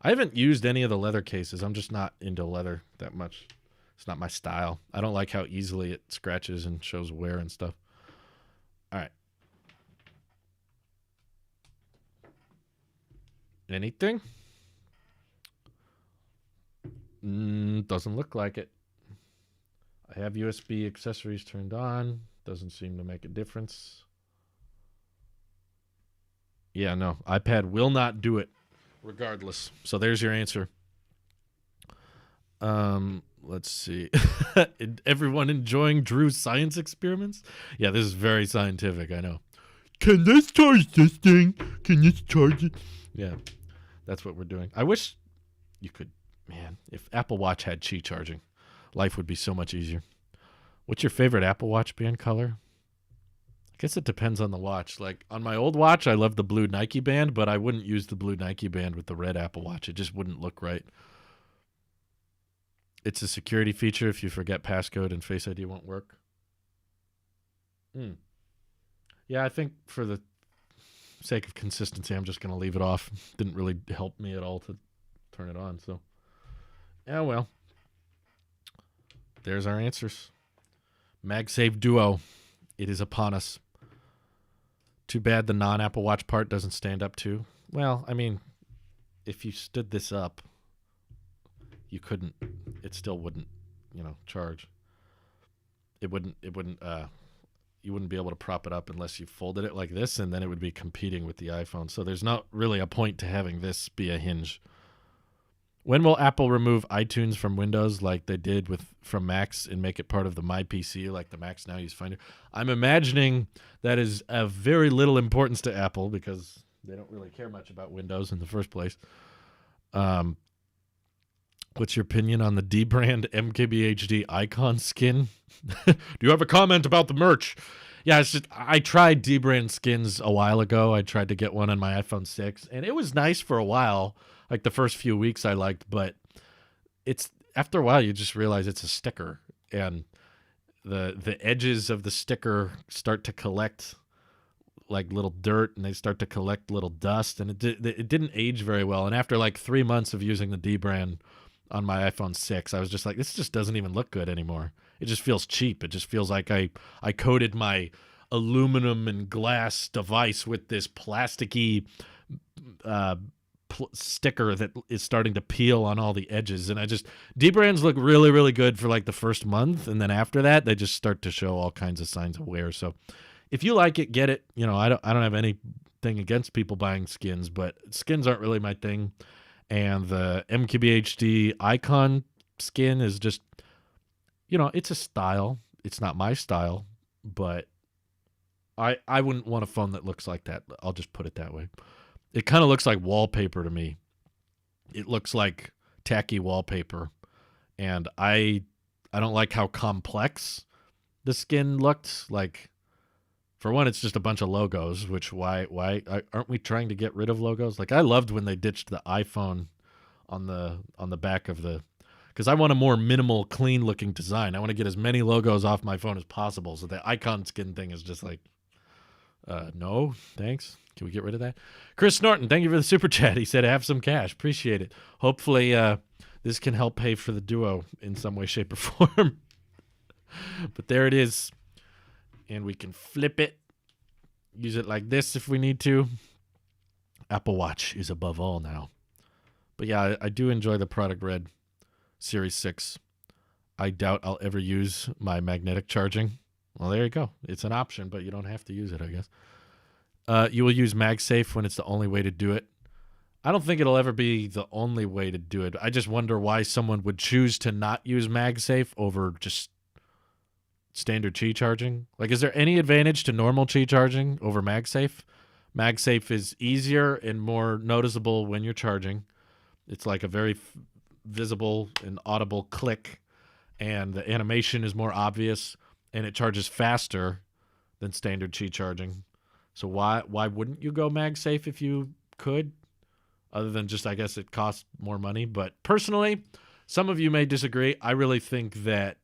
I haven't used any of the leather cases. I'm just not into leather that much. It's not my style. I don't like how easily it scratches and shows wear and stuff. All right. Anything? Doesn't look like it. I have USB accessories turned on. Doesn't seem to make a difference. Yeah, no. iPad will not do it. Regardless. So there's your answer. Let's see. Everyone enjoying Drew's science experiments? Yeah, this is very scientific, I know. Can this charge this thing? Can this charge it? Yeah, that's what we're doing. I wish you could, man, if Apple Watch had Qi charging, life would be so much easier. What's your favorite Apple Watch band color? I guess it depends on the watch. Like on my old watch, I love the blue Nike band, but I wouldn't use the blue Nike band with the red Apple Watch. It just wouldn't look right. It's a security feature. If you forget passcode and Face ID won't work. Yeah, I think for the... sake of consistency, I'm just going to leave it off. Didn't really help me at all to turn it on. So, yeah, well, there's our answers. MagSafe Duo. It is upon us. Too bad the non-Apple Watch part doesn't stand up too. Well, I mean, if you stood this up, you couldn't. It still wouldn't, charge. It wouldn't. You wouldn't be able to prop it up unless you folded it like this, and then it would be competing with the iPhone. So there's not really a point to having this be a hinge. When will Apple remove iTunes from Windows like they did from Macs and make it part of the My PC like the Macs now use Finder? I'm imagining that is of very little importance to Apple because they don't really care much about Windows in the first place. What's your opinion on the D-brand MKBHD icon skin? Do you have a comment about the merch? Yeah, it's just I tried D-brand skins a while ago. I tried to get one on my iPhone 6, and it was nice for a while. Like the first few weeks I liked, but it's after a while you just realize it's a sticker, and the edges of the sticker start to collect like little dirt, and they start to collect little dust, and it didn't age very well. And after like 3 months of using the D-brand on my iPhone 6, I was just like, this just doesn't even look good anymore. It just feels cheap. It just feels like I coated my aluminum and glass device with this plasticky sticker that is starting to peel on all the edges. And D-brands look really, really good for like the first month. And then after that, they just start to show all kinds of signs of wear. So if you like it, get it. I don't have anything against people buying skins, but skins aren't really my thing. And the MKBHD icon skin is just, it's a style. It's not my style, but I wouldn't want a phone that looks like that. I'll just put it that way. It kind of looks like wallpaper to me. It looks like tacky wallpaper. And I don't like how complex the skin looked. Like, for one, it's just a bunch of logos, which why aren't we trying to get rid of logos? Like, I loved when they ditched the iPhone on the back of because I want a more minimal, clean looking design. I want to get as many logos off my phone as possible. So the icon skin thing is just like, no, thanks. Can we get rid of that? Chris Norton, thank you for the super chat. He said, have some cash. Appreciate it. Hopefully this can help pay for the Duo in some way, shape, or form. But there it is. And we can flip it. Use it like this if we need to. Apple Watch is above all now. But yeah, I do enjoy the Product Red Series 6. I doubt I'll ever use my magnetic charging. Well, there you go. It's an option, but you don't have to use it, I guess. You will use MagSafe when it's the only way to do it. I don't think it'll ever be the only way to do it. I just wonder why someone would choose to not use MagSafe over just standard Qi charging. Like, is there any advantage to normal Qi charging over MagSafe? MagSafe is easier and more noticeable when you're charging. It's like a very visible and audible click, and the animation is more obvious, and it charges faster than standard Qi charging. So why wouldn't you go MagSafe if you could? Other than just, I guess, it costs more money. But personally, some of you may disagree. I really think that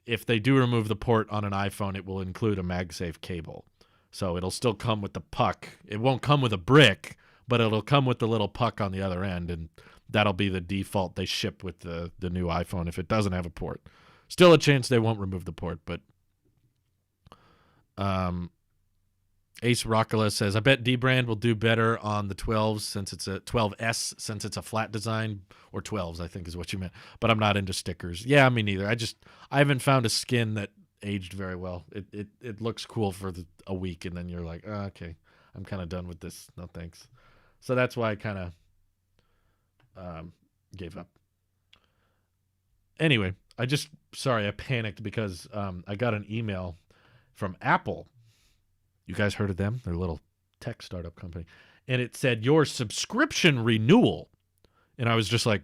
if they do remove the port on an iPhone, it will include a MagSafe cable. So it'll still come with the puck. It won't come with a brick, but it'll come with the little puck on the other end, and that'll be the default they ship with the new iPhone if it doesn't have a port. Still a chance they won't remove the port, but Ace Rockala says, I bet D-Brand will do better on the 12s since it's a 12S since it's a flat design, or 12s, I think is what you meant. But I'm not into stickers. Yeah, me neither. I haven't found a skin that aged very well. It looks cool for a week, and then you're like, oh, okay, I'm kind of done with this. No thanks. So that's why I kind of gave up. Anyway, I panicked because I got an email from Apple. You guys heard of them? They're a little tech startup company. And it said, your subscription renewal. And I was just like,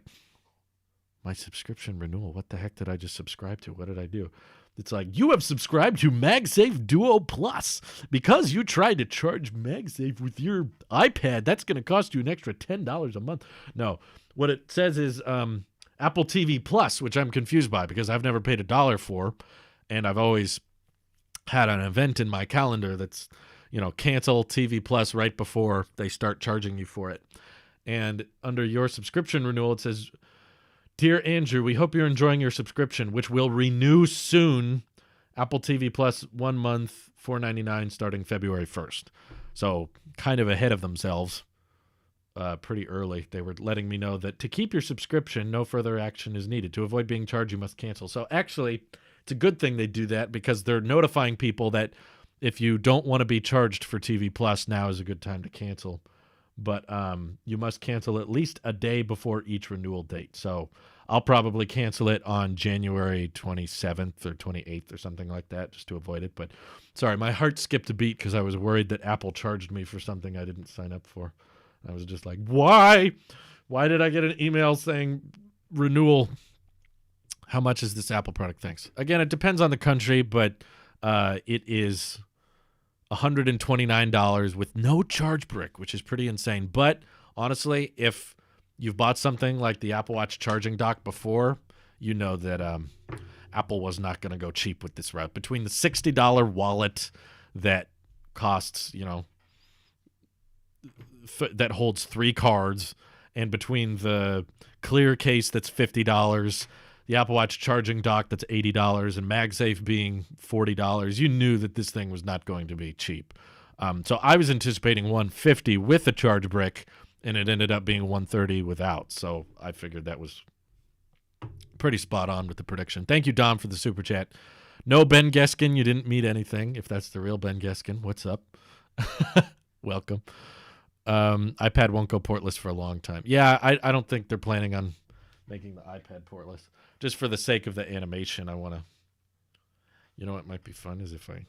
my subscription renewal? What the heck did I just subscribe to? What did I do? It's like, you have subscribed to MagSafe Duo Plus. Because you tried to charge MagSafe with your iPad, that's going to cost you an extra $10 a month. No, what it says is Apple TV Plus, which I'm confused by because I've never paid $1 for. And I've always had an event in my calendar that's, cancel TV Plus right before they start charging you for it. And under your subscription renewal, it says, "Dear Andrew, we hope you're enjoying your subscription, which will renew soon. Apple TV Plus 1 month, $4.99 starting February 1st. So kind of ahead of themselves. Pretty early. They were letting me know that to keep your subscription, no further action is needed. To avoid being charged, you must cancel. So actually, it's a good thing they do that because they're notifying people that if you don't want to be charged for TV Plus, now is a good time to cancel. But you must cancel at least a day before each renewal date. So I'll probably cancel it on January 27th or 28th or something like that just to avoid it. But sorry, my heart skipped a beat because I was worried that Apple charged me for something I didn't sign up for. I was just like, why? Why did I get an email saying renewal? How much is this Apple product? Thanks. Again, it depends on the country, but it is $129 with no charge brick, which is pretty insane. But honestly, if you've bought something like the Apple Watch charging dock before, you know that Apple was not going to go cheap with this route. Between the $60 wallet that costs, that holds 3 cards, and between the clear case that's $50, the Apple Watch charging dock that's $80, and MagSafe being $40, you knew that this thing was not going to be cheap. So I was anticipating $150 with a charge brick, and it ended up being $130 without. So I figured that was pretty spot on with the prediction. Thank you, Dom, for the super chat. No, Ben Geskin, you didn't meet anything. If that's the real Ben Geskin, what's up? Welcome. iPad won't go portless for a long time. Yeah, I don't think they're planning on making the iPad portless. Just for the sake of the animation, I want to... You know what might be fun is if I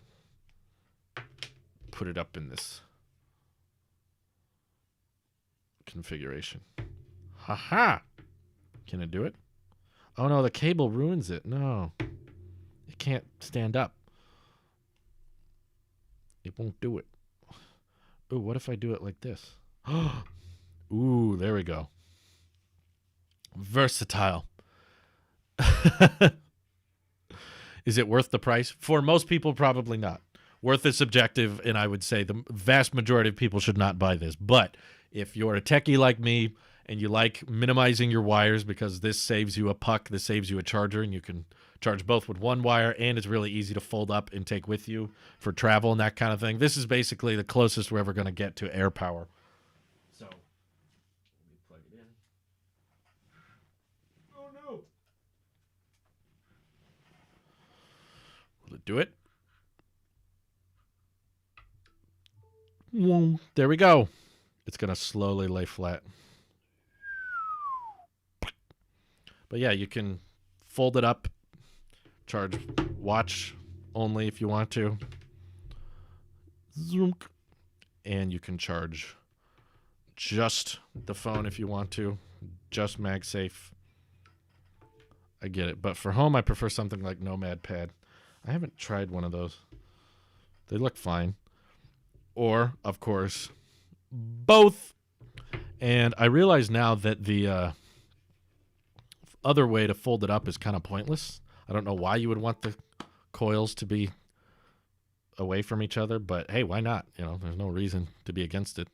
put it up in this configuration. Ha! Can it do it? Oh, no, the cable ruins it. No. It can't stand up. It won't do it. Ooh, what if I do it like this? Ooh, there we go. Versatile. Is it worth the price? For most people, probably not. Worth is subjective, and I would say the vast majority of people should not buy this. But if you're a techie like me and you like minimizing your wires because this saves you a puck, this saves you a charger, and you can charge both with one wire, and it's really easy to fold up and take with you for travel and that kind of thing. This is basically the closest we're ever going to get to air power. So, let me plug it in. Oh, no. Will it do it? There we go. It's going to slowly lay flat. But yeah, you can fold it up, charge watch only if you want to. Zoom. And you can charge just the phone if you want to. Just MagSafe. I get it. But for home, I prefer something like Nomad Pad. I haven't tried one of those. They look fine. Or, of course, both. And I realize now that the other way to fold it up is kind of pointless. I don't know why you would want the coils to be away from each other, but hey, why not? There's no reason to be against it.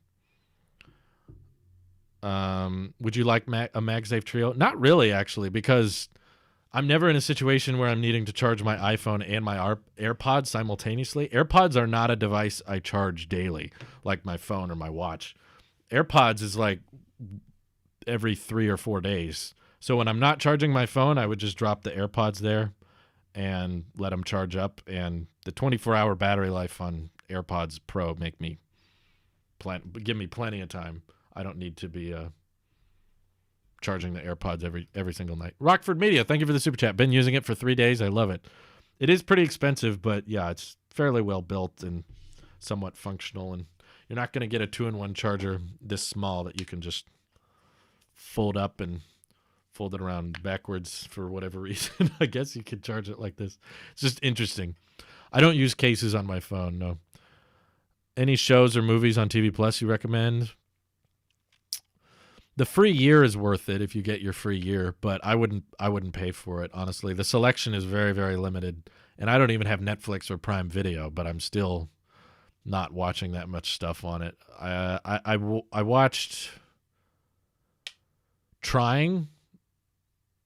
Would you like a MagSafe Trio? Not really, actually, because I'm never in a situation where I'm needing to charge my iPhone and my AirPods simultaneously. AirPods are not a device I charge daily, like my phone or my watch. AirPods is like every 3 or 4 days. So when I'm not charging my phone, I would just drop the AirPods there and let them charge up. And the 24-hour battery life on AirPods Pro give me plenty of time. I don't need to be charging the AirPods every single night. Rockford Media, thank you for the super chat. Been using it for 3 days. I love it. It is pretty expensive, but yeah, it's fairly well built and somewhat functional. And you're not going to get a 2-in-1 charger this small that you can just fold up and fold it around backwards for whatever reason. I guess you could charge it like this. It's just interesting. I don't use cases on my phone, no. Any shows or movies on TV Plus you recommend? The free year is worth it if you get your free year, but I wouldn't pay for it, honestly. The selection is very, very limited, and I don't even have Netflix or Prime Video, but I'm still not watching that much stuff on it. I watched Trying.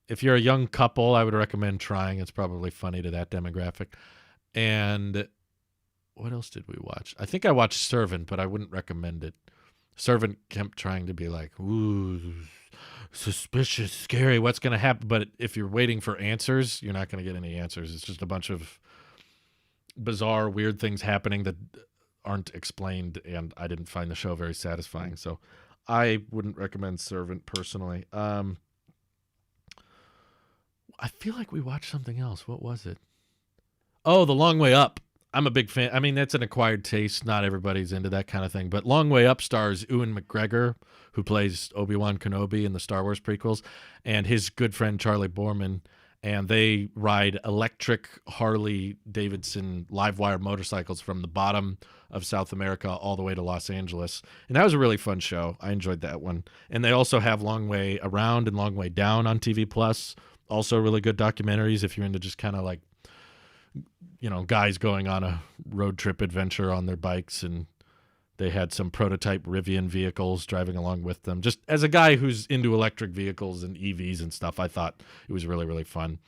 If you're a young couple, I would recommend Trying. It's probably funny to that demographic. And what else did we watch? I think I watched Servant, but I wouldn't recommend it. Servant kept trying to be like, ooh, suspicious, scary, what's going to happen? But if you're waiting for answers, you're not going to get any answers. It's just a bunch of bizarre, weird things happening that aren't explained, and I didn't find the show very satisfying. So I wouldn't recommend Servant personally. I feel like we watched something else. What was it? Oh, The Long Way Up. I'm a big fan. I mean, that's an acquired taste. Not everybody's into that kind of thing. But Long Way Up stars Ewan McGregor, who plays Obi-Wan Kenobi in the Star Wars prequels, and his good friend Charlie Borman. And they ride electric Harley-Davidson live-wire motorcycles from the bottom of South America all the way to Los Angeles. And that was a really fun show. I enjoyed that one. And they also have Long Way Around and Long Way Down on TV+. Also really good documentaries if you're into just kind of like, you know, guys going on a road trip adventure on their bikes, and they had some prototype Rivian vehicles driving along with them. Just as a guy who's into electric vehicles and EVs and stuff, I thought it was really, really fun.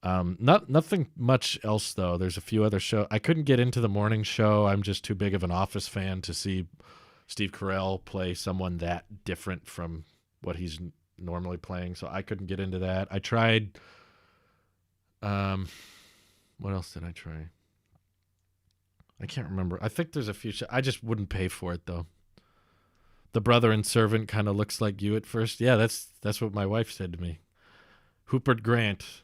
Nothing much else, though. There's a few other shows. I couldn't get into the morning show. I'm just too big of an Office fan to see Steve Carell play someone that different from what he's normally playing, so I couldn't get into that. I tried... what else did I try? I can't remember. I think there's a few. I just wouldn't pay for it, though. The Brother and Servant kind of looks like you at first. Yeah, that's what my wife said to me. Rupert Grant.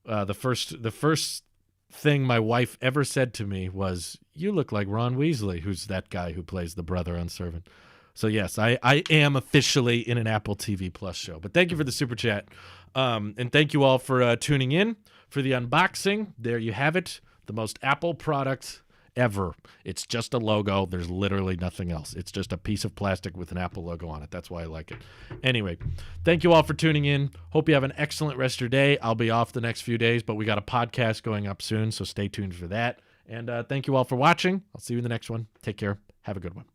The first thing my wife ever said to me was, "You look like Ron Weasley," who's that guy who plays the brother on Servant. So yes, I am officially in an Apple TV Plus show. But thank you for the super chat, and thank you all for tuning in for the unboxing. There you have it, the most Apple product ever. It's just a logo. There's literally nothing else. It's just a piece of plastic with an Apple logo on it. That's why I like it. Anyway, thank you all for tuning in. Hope you have an excellent rest of your day. I'll be off the next few days, but we got a podcast going up soon, so stay tuned for that. And thank you all for watching. I'll see you in the next one. Take care. Have a good one.